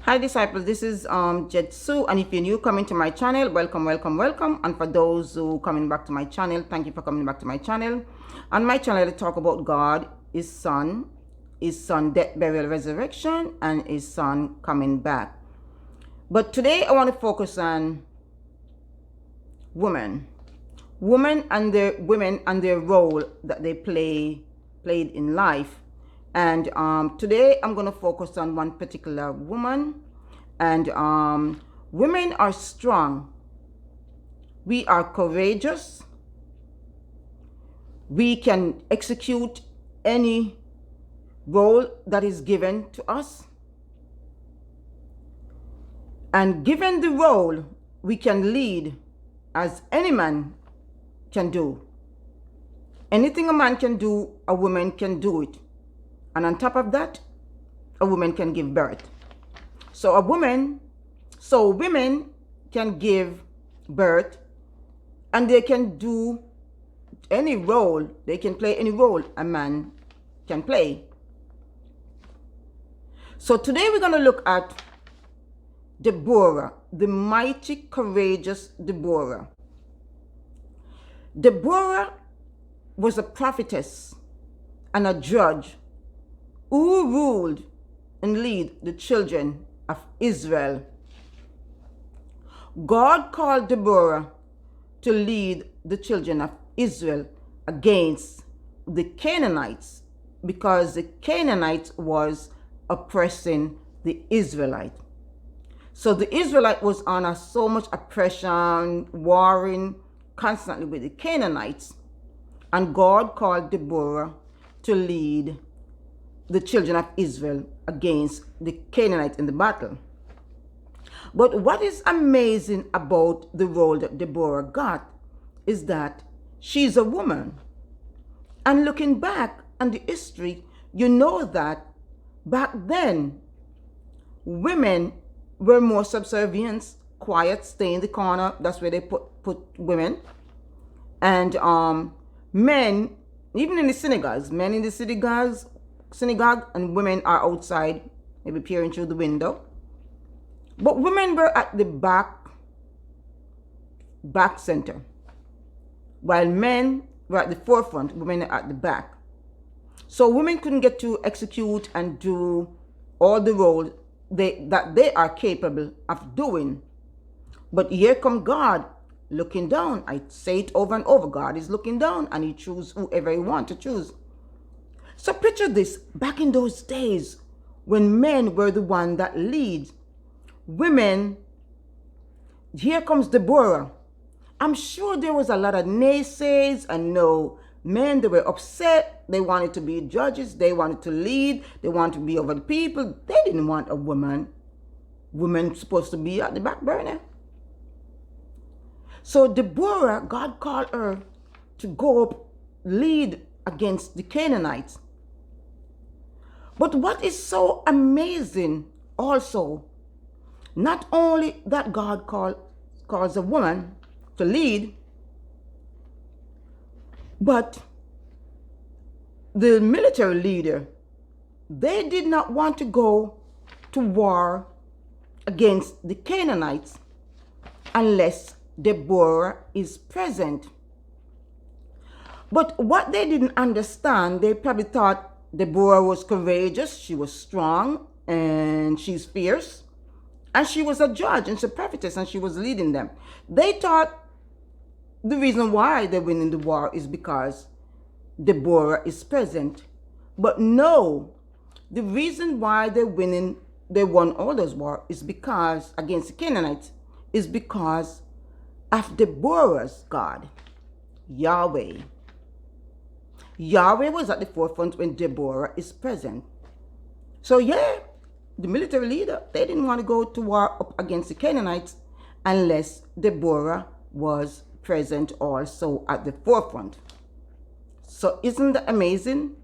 Hi disciples, this is Jetsu, and if you're new coming to my channel, welcome, welcome, welcome. And for those who coming back to my channel, thank you for coming back to my channel. On my channel, I talk about God, His Son, death, burial, resurrection, and His Son coming back. But today I want to focus on women and their role that they played in life. And today I'm going to focus on one particular woman. And women are strong. We are courageous. We can execute any role that is given to us. And given the role, we can lead as any man can do. Anything a man can do, a woman can do it. And on top of that, a woman can give birth. So women can give birth, and they can do any role, they can play any role a man can play. So today we're going to look at Deborah, the mighty, courageous Deborah. Deborah was a prophetess and a judge who ruled and lead the children of Israel. God called Deborah to lead the children of Israel against the Canaanites because the Canaanites was oppressing the Israelite. So the Israelite was under so much oppression, warring constantly with the Canaanites, and God called Deborah to lead the children of Israel against the Canaanites in the battle. But what is amazing about the role that Deborah got is that she's a woman. And looking back on the history, you know that back then, women were more subservient, quiet, stay in the corner. That's where they put women. And men, even in the synagogues, men in the synagogue and women are outside, maybe peering through the window. But women were at the back center, while men were at the forefront, women are at the back. So women couldn't get to execute and do all the roles that they are capable of doing. But here come God looking down. I say it over and over. God is looking down and He chooses whoever He wants to choose. So picture this, back in those days when men were the one that leads, women, here comes Deborah. I'm sure there was a lot of naysays and no men, they were upset. They wanted to be judges. They wanted to lead. They wanted to be over the people. They didn't want a woman. Women supposed to be at the back burner. So Deborah, God called her to go up, lead against the Canaanites. But what is so amazing also, not only that God calls a woman to lead, but the military leader, they did not want to go to war against the Canaanites unless Deborah is present. But what they didn't understand, they probably thought Deborah was courageous, she was strong, and she's fierce. And she was a judge and she's a prophetess and she was leading them. They thought the reason why they're winning the war is because Deborah is present. But no, the reason why they won all those wars is because, against the Canaanites, is because of Deborah's God, Yahweh. Yahweh was at the forefront when Deborah is present. So yeah, the military leader, they didn't want to go to war up against the Canaanites unless Deborah was present also at the forefront. So isn't that amazing?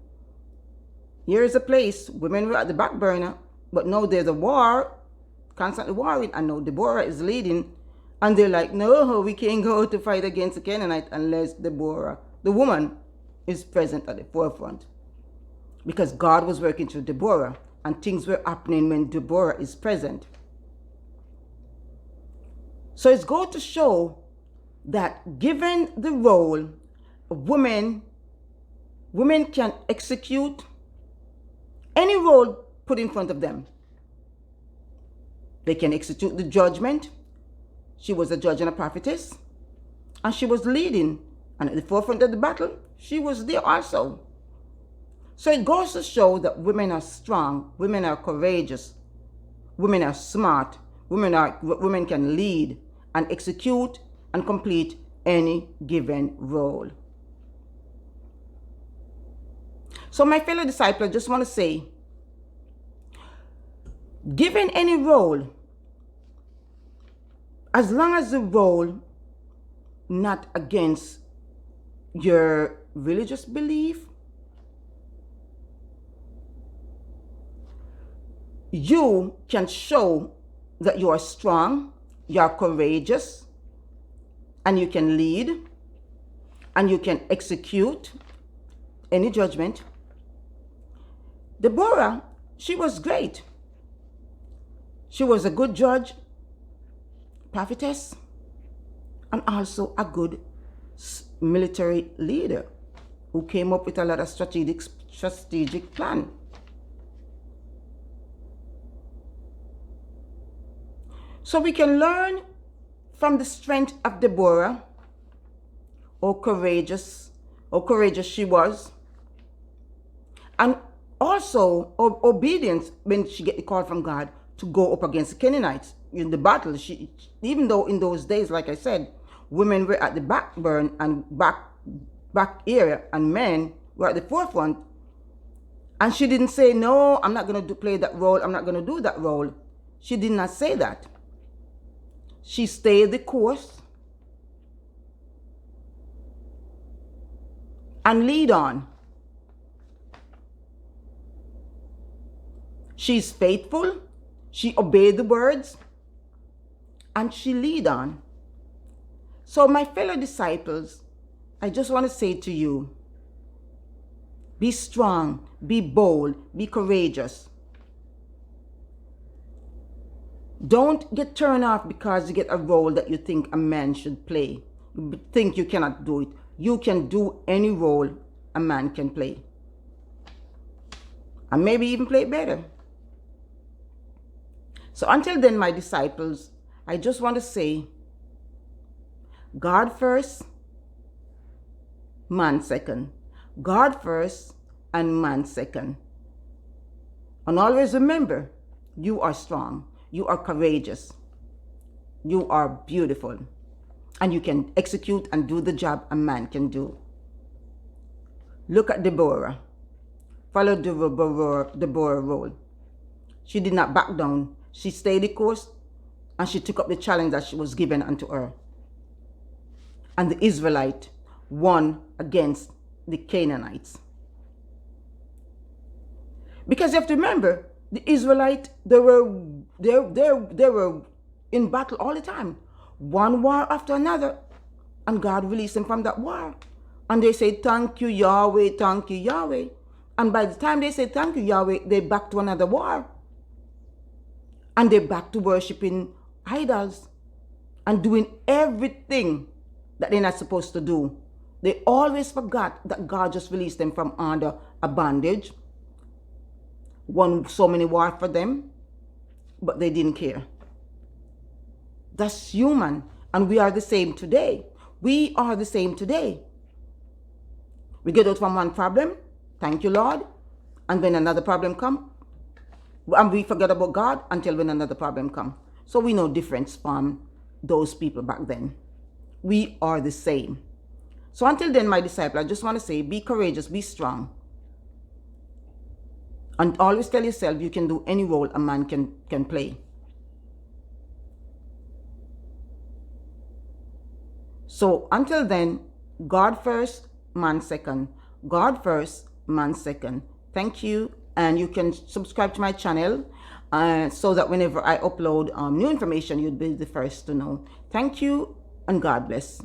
Here is a place, women were at the back burner, but now there's a war, constantly warring, and now Deborah is leading, and they're like, no, we can't go to fight against the Canaanite unless Deborah, the woman, is present at the forefront. Because God was working through Deborah. and things were happening when Deborah is present. So it's going to show that given the role of women can execute any role put in front of them. They can execute the judgment. She was a judge and a prophetess, and she was leading, and at the forefront of the battle, she was there also. So it goes to show that women are strong, women are courageous, women are smart, women can lead and execute and complete any given role. So my fellow disciples, I just want to say, given any role, as long as the role not against your religious belief, you can show that you are strong, you are courageous, and you can lead, and you can execute any judgment. Deborah, she was great. She was a good judge, prophetess, and also a good military leader who came up with a lot of strategic plan. So we can learn from the strength of Deborah, how courageous she was, and also obedience when she get the call from God to go up against the Canaanites in the battle. Even though in those days, like I said, women were at the backburn and back area, and men were at the forefront, and she didn't say, no, I'm not going to play that role, I'm not going to do that role. She did not say that. She stayed the course and lead on. She's faithful, she obeyed the words, and she lead on. So my fellow disciples, I just want to say to you, be strong, be bold, be courageous. Don't get turned off because you get a role that you think a man should play. You think you cannot do it. You can do any role a man can play. And maybe even play better. So until then, my disciples, I just want to say, God first, man second. God first and man second. And always remember, you are strong. You are courageous. You are beautiful. And you can execute and do the job a man can do. Look at Deborah. Follow Deborah's role. She did not back down. She stayed the course, and she took up the challenge that she was given unto her. And the Israelite won against the Canaanites. Because you have to remember, the Israelites, they were in battle all the time. One war after another. And God released them from that war. And they said, thank you, Yahweh, thank you, Yahweh. And by the time they said, thank you, Yahweh, they back to another war. And they back to worshiping idols and doing everything that they're not supposed to do. They always forgot that God just released them from under a bondage. Won so many wars for them, but they didn't care. That's human, and we are the same today. We are the same today. We get out from one problem, thank you, Lord, and when another problem comes, and we forget about God until when another problem comes. So we know difference from those people back then. We are the same. So until then, my disciple, I just want to say, be courageous, be strong. And always tell yourself you can do any role a man can play. So until then, God first, man second. God first, man second. Thank you. And you can subscribe to my channel so that whenever I upload new information, you'll be the first to know. Thank you, and God bless.